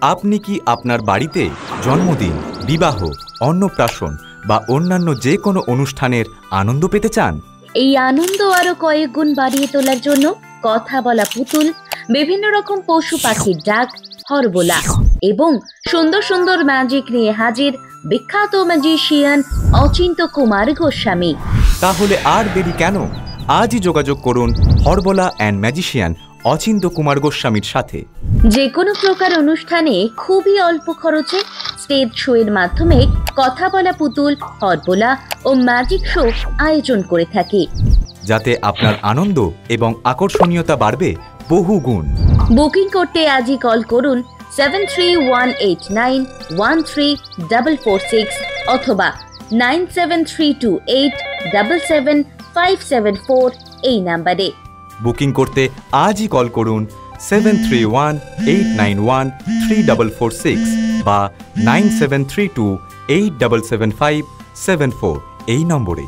আপনি কি আপনার বাড়িতে জন্মদিন, বিবাহ, অন্নপ্রাশন বা অন্যান্য যে কোনো অনুষ্ঠানের আনন্দ পেতে চান? এই আনন্দ আরো কয়েক গুণ বাড়িয়ে তোলার জন্য কথা বলা পুতুল, বিভিন্ন রকম পশু পাখির ডাক, হরবোলা এবং সুন্দর সুন্দর ম্যাজিক নিয়ে হাজির বিখ্যাত ম্যাজিশিয়ান অচিন্ত্য কুমার গোস্বামী। তাহলে আর দেরি কেন? আজই যোগাযোগ করুন হরবোলা অ্যান্ড ম্যাজিশিয়ান অচিন্ত্য কুমার গোস্বামীর সাথে। যে কোনো প্রকার অনুষ্ঠানে খুবই অল্প খরচে স্টেজ শো এর মাধ্যমে কথা বলা পুতুল, হরবোলা ও ম্যাজিক শো আয়োজন করে থাকে, যাতে আপনার আনন্দ এবং আকর্ষণীয়তা বাড়বে বহু গুণ। বুকিং করতে আজই কল করুন 7318913446 অথবা 9732877574 এই নাম্বারে। বুকিং করতে আজই কল করুন 7318913446 বা 9732877574 এই নম্বরে।